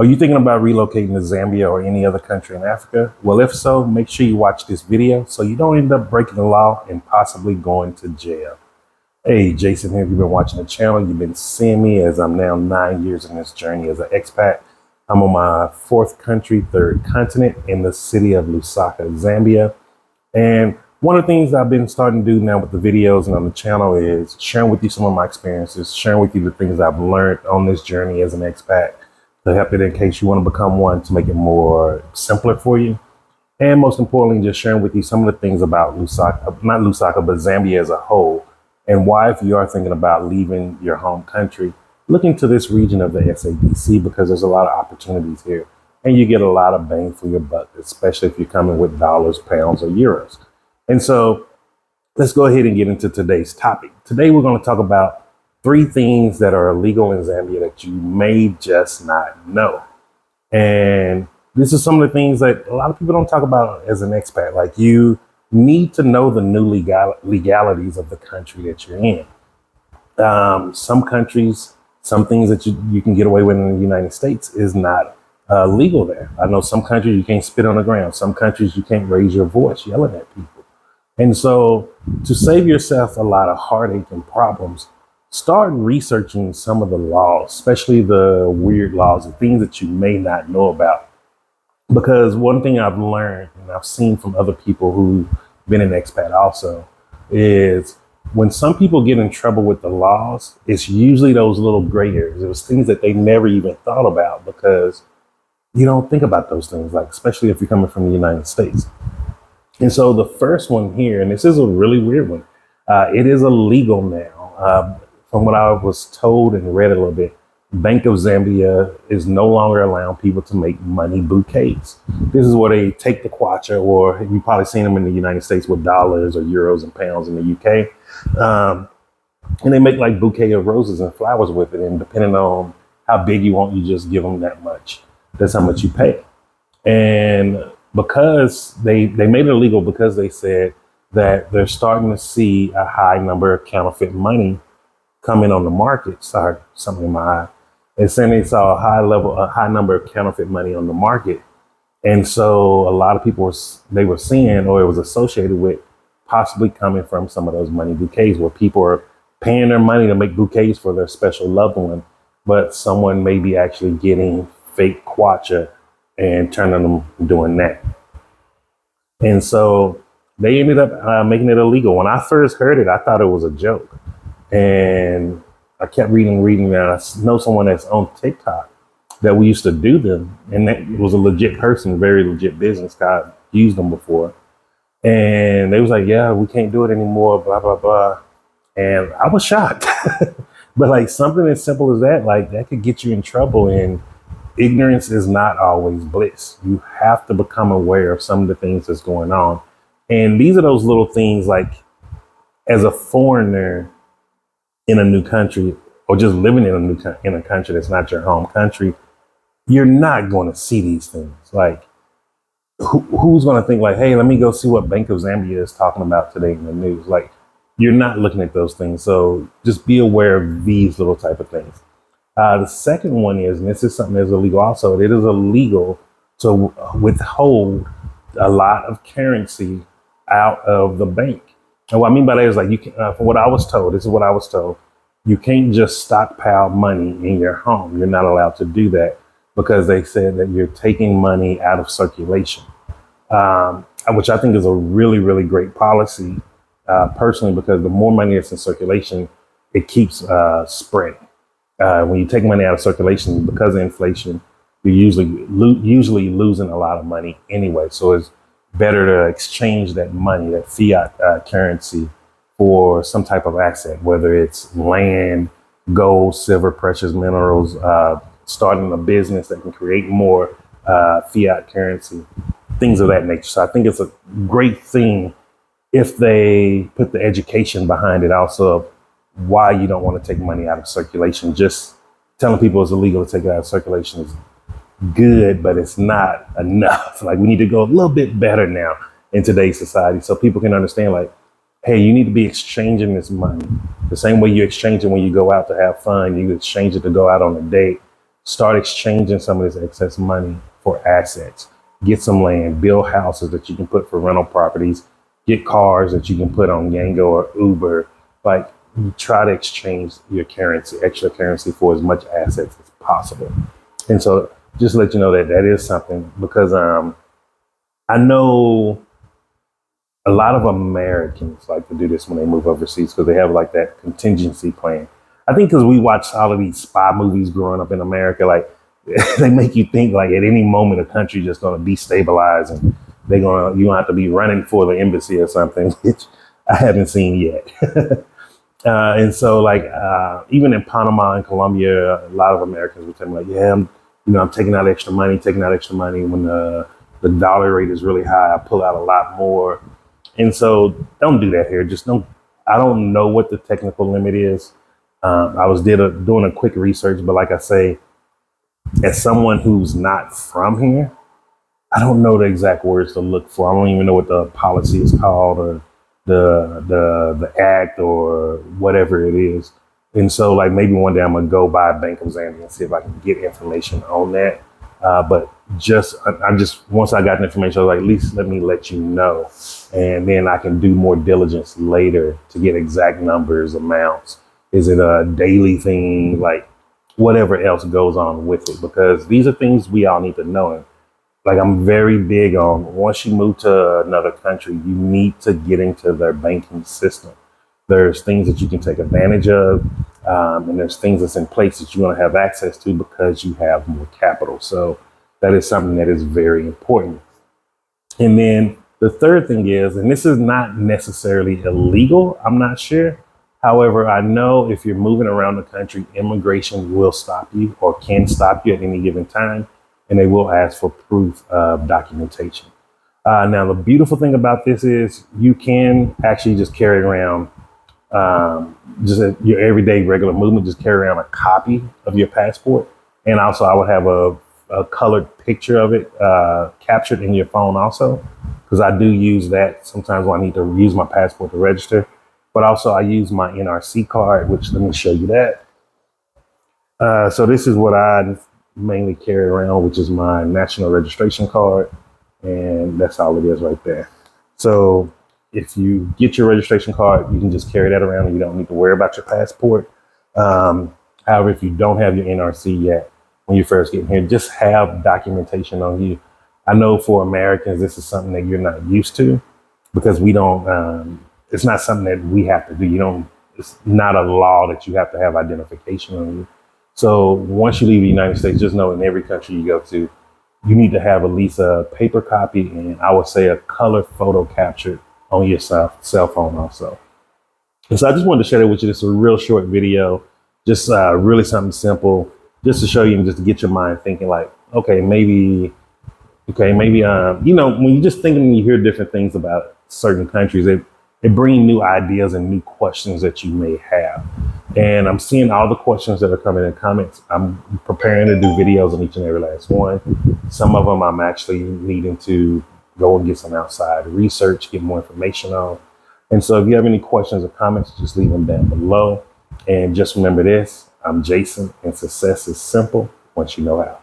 Are you thinking about relocating to Zambia or any other country in Africa? Well, if so, make sure you watch this video so you don't end up breaking the law and possibly going to jail. Hey, Jason here. If you've been watching the channel, you've been seeing me as I'm now 9 years in this journey as an expat. I'm on my fourth country, third continent in the city of Lusaka, Zambia. And one of the things that I've been starting to do now with the videos and on the channel is sharing with you some of my experiences, sharing with you the things I've learned on this journey as an expat to help it in case you want to become one, to make it more simpler for you. And most importantly, just sharing with you some of the things about Lusaka, not Lusaka, but Zambia as a whole, and why, if you are thinking about leaving your home country, look into this region of the SADC because there's a lot of opportunities here and you get a lot of bang for your buck, especially if you're coming with dollars, pounds, or euros. And so let's go ahead and get into today's topic. Today, we're going to talk about 3 things that are illegal in Zambia that you may just not know. And this is some of the things that a lot of people don't talk about as an expat. Like, you need to know the new legalities of the country that you're in. Some countries, some things that you can get away with in the United States is not legal there. I know some countries you can't spit on the ground. Some countries you can't raise your voice yelling at people. And so to save yourself a lot of heartache and problems, start researching some of the laws, especially the weird laws and things that you may not know about. Because one thing I've learned and I've seen from other people who've been an expat also is when some people get in trouble with the laws, it's usually those little gray areas. It was things that they never even thought about because you don't think about those things, like especially if you're coming from the United States. And so the first one here, and this is a really weird one, it is illegal now. From what I was told and read a little bit, Bank of Zambia is no longer allowing people to make money bouquets. This is where they take the kwacha, or you've probably seen them in the United States with dollars or euros and pounds in the UK. And they make like bouquet of roses and flowers with it. And depending on how big you want, you just give them that much. That's how much you pay. And because they made it illegal because they said that they're starting to see a high number of counterfeit money coming on the market. Sorry, something in my eye. And saying they saw a high number of counterfeit money on the market. And so a lot of people were seeing, or it was associated with, possibly coming from some of those money bouquets where people are paying their money to make bouquets for their special loved one, but someone may be actually getting fake kwacha and turning them doing that. And so they ended up making it illegal. When I first heard it, I thought it was a joke. And I kept reading, and I know someone that's on TikTok that we used to do them. And that was a legit person, very legit business guy. I've used them before. And they was like, yeah, we can't do it anymore, blah, blah, blah. And I was shocked. But like something as simple as that, like that could get you in trouble. And ignorance is not always bliss. You have to become aware of some of the things that's going on. And these are those little things, like as a foreigner in a new country, or just living in a country that's not your home country, you're not going to see these things. Like who's going to think like, hey, let me go see what Bank of Zambia is talking about today in the news? Like, you're not looking at those things. So just be aware of these little type of things. The second one is, and this is something that's illegal also, it is illegal to withhold a lot of currency out of the bank. And what I mean by that is, like, you can, from what I was told, this is what I was told, you can't just stockpile money in your home. You're not allowed to do that because they said that you're taking money out of circulation, which I think is a really, really great policy, personally, because the more money that's in circulation, it keeps spreading. When you take money out of circulation because of inflation, you're usually losing a lot of money anyway. So it's better to exchange that money, that fiat currency, for some type of asset, whether it's land, gold, silver, precious minerals, starting a business that can create more fiat currency, things of that nature. So I think it's a great thing if they put the education behind it also of why you don't want to take money out of circulation. Just telling people it's illegal to take it out of circulation is good, but it's not enough. Like, we need to go a little bit better now in today's society so people can understand, like, hey, you need to be exchanging this money the same way you exchange it when you go out to have fun. You exchange it to go out on a date. start exchanging some of this excess money for assets. Get some land, build houses that you can put for rental properties, get cars that you can put on Yango or Uber. Like, you try to exchange your currency, extra currency, for as much assets as possible. And so just to let you know that that is something, because I know a lot of Americans like to do this when they move overseas because they have like that contingency plan. I think because we watched all of these spy movies growing up in America, like they make you think like at any moment a country just going to destabilize and you gonna have to be running for the embassy or something, which I haven't seen yet. And so like even in Panama and Colombia, a lot of Americans would tell me like, yeah, I'm taking out extra money when the dollar rate is really high. I pull out a lot more. And so don't do that here. I don't know what the technical limit is. I was doing a quick research, but like I say, as someone who's not from here, I don't know the exact words to look for. I don't even know what the policy is called or the act or whatever it is. And so like maybe one day I'm gonna go by Bank of Zambia and see if I can get information on that. But I just once I got the information, I was like, at least let me let you know, and then I can do more diligence later to get exact numbers, amounts. Is it a daily thing? Like whatever else goes on with it, because these are things we all need to know. Like I'm very big on, once you move to another country, you need to get into their banking system. There's things that you can take advantage of, and there's things that's in place that you're going to have access to because you have more capital. So that is something that is very important. And then the third thing is, and this is not necessarily illegal, I'm not sure. However, I know if you're moving around the country, immigration will stop you or can stop you at any given time, and they will ask for proof of documentation. Now, the beautiful thing about this is you can actually just carry around your everyday regular movement, just carry around a copy of your passport. And also I would have a colored picture of it captured in your phone also, because I do use that sometimes when I need to use my passport to register. But also I use my NRC card, which let me show you that. So this is what I mainly carry around, which is my national registration card. And that's all it is right there. So if you get your registration card, you can just carry that around and you don't need to worry about your passport. However, if you don't have your NRC yet, when you first get here, just have documentation on you. I know for Americans, this is something that you're not used to because we don't, it's not something that we have to do. It's not a law that you have to have identification on you. So once you leave the United States, just know in every country you go to, you need to have at least a paper copy and I would say a color photo captured on your cell phone also. And so I just wanted to share that with you. This is a real short video, just really something simple, just to show you and just to get your mind thinking like, maybe, when you're just thinking and you hear different things about certain countries, it brings new ideas and new questions that you may have. And I'm seeing all the questions that are coming in comments. I'm preparing to do videos on each and every last one. Some of them I'm actually needing to go and get some outside research, get more information on. And so if you have any questions or comments, just leave them down below. And just remember this, I'm Jason, and success is simple once you know how.